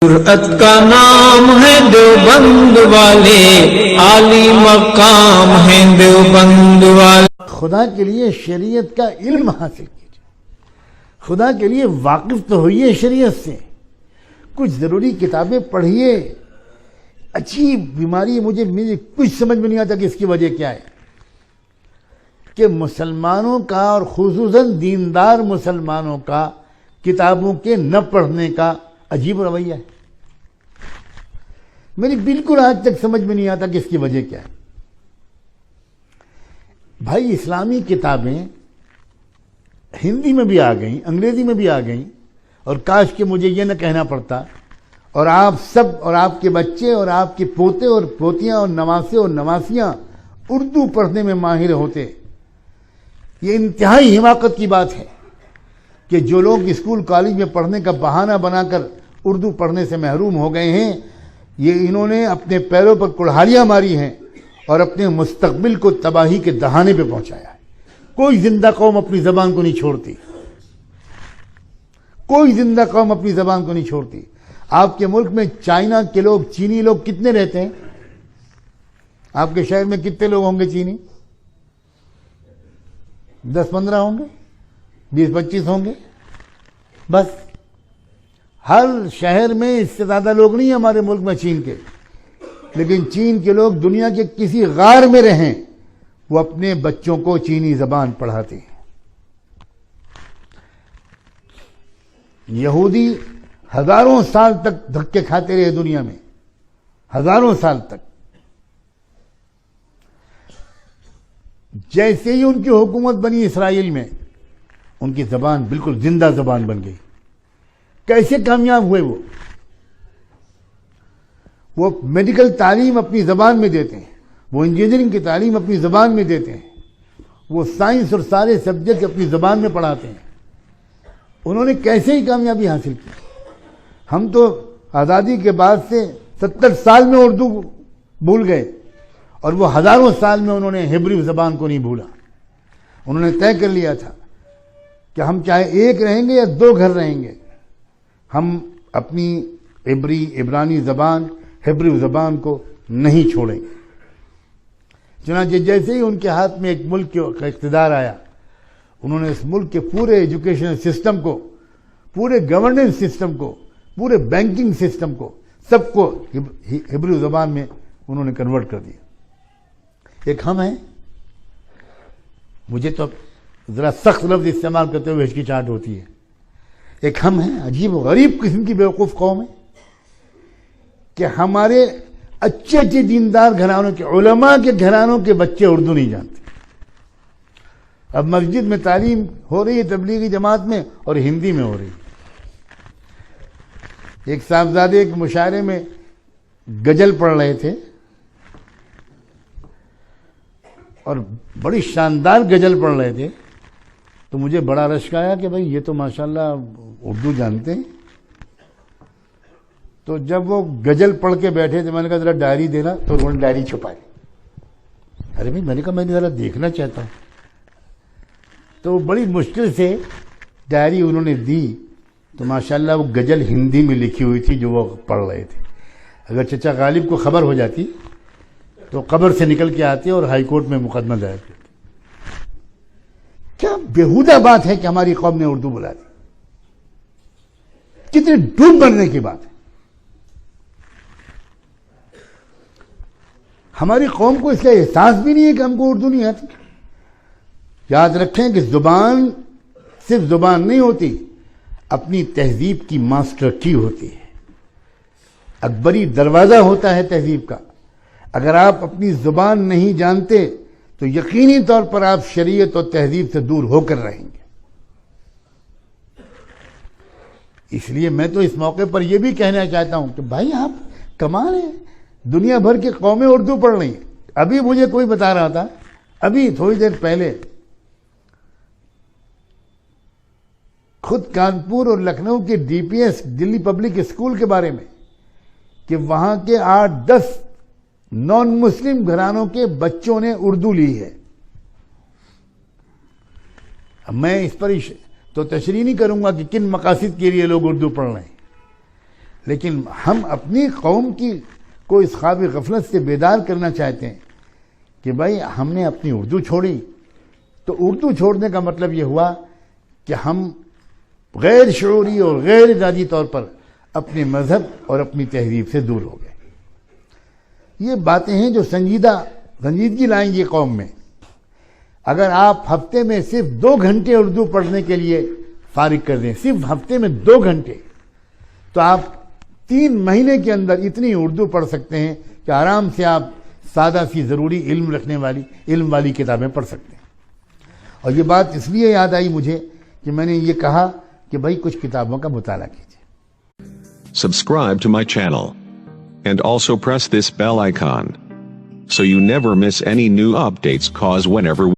جرأت کا نام ہے دیوبند والے، عالی مقام ہے دیوبند والے۔ خدا کے لیے شریعت کا علم حاصل کیجیے، خدا کے لیے واقف تو ہوئیے شریعت سے، کچھ ضروری کتابیں پڑھیے۔ اچھی بیماری مجھے کچھ سمجھ میں نہیں آتا کہ اس کی وجہ کیا ہے، کہ مسلمانوں کا اور خصوصاً دیندار مسلمانوں کا کتابوں کے نہ پڑھنے کا عجیب رویہ ہے۔ میری بالکل آج تک سمجھ میں نہیں آتا کہ اس کی وجہ کیا ہے۔ بھائی اسلامی کتابیں ہندی میں بھی آ گئیں، انگریزی میں بھی آ گئیں، اور کاش کہ مجھے یہ نہ کہنا پڑتا، اور آپ سب اور آپ کے بچے اور آپ کے پوتے اور پوتیاں اور نواسے اور نواسیاں اردو پڑھنے میں ماہر ہوتے۔ یہ انتہائی حماقت کی بات ہے کہ جو لوگ اسکول کالج میں پڑھنے کا بہانہ بنا کر اردو پڑھنے سے محروم ہو گئے ہیں، یہ انہوں نے اپنے پیروں پر کلہاڑیاں ماری ہیں اور اپنے مستقبل کو تباہی کے دہانے پہ پہنچایا ہے۔ کوئی زندہ قوم اپنی زبان کو نہیں چھوڑتی، کوئی زندہ قوم اپنی زبان کو نہیں چھوڑتی۔ آپ کے ملک میں چائنا کے لوگ، چینی لوگ کتنے رہتے ہیں؟ آپ کے شہر میں کتنے لوگ ہوں گے چینی؟ 10-15 ہوں گے، 20-25 ہوں گے بس۔ ہر شہر میں اس سے زیادہ لوگ نہیں ہیں ہمارے ملک میں چین کے، لیکن چین کے لوگ دنیا کے کسی غار میں رہیں، وہ اپنے بچوں کو چینی زبان پڑھاتے ہیں۔ یہودی ہزاروں سال تک دھکے کھاتے رہے دنیا میں، ہزاروں سال تک۔ جیسے ہی ان کی حکومت بنی اسرائیل میں، ان کی زبان بالکل زندہ زبان بن گئی۔ کیسے کامیاب ہوئے وہ میڈیکل تعلیم اپنی زبان میں دیتے ہیں، وہ انجینئرنگ کی تعلیم اپنی زبان میں دیتے ہیں، وہ سائنس اور سارے سبجیکٹ اپنی زبان میں پڑھاتے ہیں۔ انہوں نے کیسے ہی کامیابی حاصل کی؟ ہم تو آزادی کے بعد سے 70 سال میں اردو بھول گئے، اور وہ ہزاروں سال میں انہوں نے ہیبریو زبان کو نہیں بھولا۔ انہوں نے طے کر لیا تھا کہ ہم چاہے ایک رہیں گے یا 2 گھر رہیں گے، ہم اپنی عبرانی زبان، ہیبریو زبان کو نہیں چھوڑیں گے۔ چنانچہ جیسے ہی ان کے ہاتھ میں ایک ملک کا اقتدار آیا، انہوں نے اس ملک کے پورے ایجوکیشن سسٹم کو، پورے گورننس سسٹم کو، پورے بینکنگ سسٹم کو، سب کو ہیبریو زبان میں انہوں نے کنورٹ کر دیا۔ ایک ہم ہیں، مجھے تو ذرا سخت لفظ استعمال کرتے ہوئے ہچکچاہٹ ہوتی ہے، ایک ہم ہیں، عجیب و غریب قسم کی بیوقوف قوم ہے کہ ہمارے اچھے اچھے دیندار گھرانوں کے، علماء کے گھرانوں کے بچے اردو نہیں جانتے۔ اب مسجد میں تعلیم ہو رہی ہے تبلیغی جماعت میں، اور ہندی میں ہو رہی ہے۔ ایک صاحبزادے ایک مشاعرے میں غزل پڑھ رہے تھے، اور بڑی شاندار غزل پڑھ رہے تھے، تو مجھے بڑا رشک آیا کہ بھئی یہ تو ماشاءاللہ اردو جانتے ہیں۔ تو جب وہ غزل پڑھ کے بیٹھے تھے، میں نے کہا ذرا ڈائری دینا، تو انہوں نے ڈائری چھپائی۔ ارے بھائی، میں نے کہا میں ذرا دیکھنا چاہتا ہوں۔ تو بڑی مشکل سے ڈائری انہوں نے دی، تو ماشاءاللہ وہ غزل ہندی میں لکھی ہوئی تھی جو وہ پڑھ رہے تھے۔ اگر چچا غالب کو خبر ہو جاتی تو قبر سے نکل کے آتے اور ہائی کورٹ میں مقدمہ دائر کرتے۔ کیا بیہودہ بات ہے کہ ہماری قوم نے اردو بلا دی، کتنے ڈوب مرنے کی بات ہے۔ ہماری قوم کو اس کا احساس بھی نہیں ہے کہ ہم کو اردو نہیں آتی۔ یاد رکھیں کہ زبان صرف زبان نہیں ہوتی، اپنی تہذیب کی ماسٹر کی ہوتی ہے، اکبری دروازہ ہوتا ہے تہذیب کا۔ اگر آپ اپنی زبان نہیں جانتے تو یقینی طور پر آپ شریعت اور تہذیب سے دور ہو کر رہیں گے۔ اس لیے میں تو اس موقع پر یہ بھی کہنا چاہتا ہوں کہ بھائی آپ کمال ہے، دنیا بھر کی قومیں اردو پڑھ رہی ہیں۔ ابھی مجھے کوئی بتا رہا تھا، ابھی تھوڑی دیر پہلے، خود کانپور اور لکھنؤ کے ڈی پی ایس دلی پبلک اسکول کے بارے میں، کہ وہاں کے 8-10 نان مسلم گھرانوں کے بچوں نے اردو لی ہے۔ میں اس پر تو تشریح نہیں کروں گا کہ کن مقاصد کے لیے لوگ اردو پڑھ رہے ہیں، لیکن ہم اپنی قوم کو اس خواب غفلت سے بیدار کرنا چاہتے ہیں کہ بھائی ہم نے اپنی اردو چھوڑی، تو اردو چھوڑنے کا مطلب یہ ہوا کہ ہم غیر شعوری اور غیر ارادی طور پر اپنے مذہب اور اپنی تہذیب سے دور ہو گئے۔ یہ باتیں ہیں جو سنجیدگی لائیں گی قوم میں۔ اگر آپ ہفتے میں صرف 2 گھنٹے اردو پڑھنے کے لیے فارغ کر دیں، صرف ہفتے میں 2 گھنٹے، تو آپ 3 مہینے کے اندر اتنی اردو پڑھ سکتے ہیں کہ آرام سے آپ سادہ سی ضروری علم والی کتابیں پڑھ سکتے ہیں۔ اور یہ بات اس لیے یاد آئی مجھے کہ میں نے یہ کہا کہ بھائی کچھ کتابوں کا مطالعہ کیجیے۔ Subscribe to my channel and also press this bell icon so you never miss any new updates, cause whenever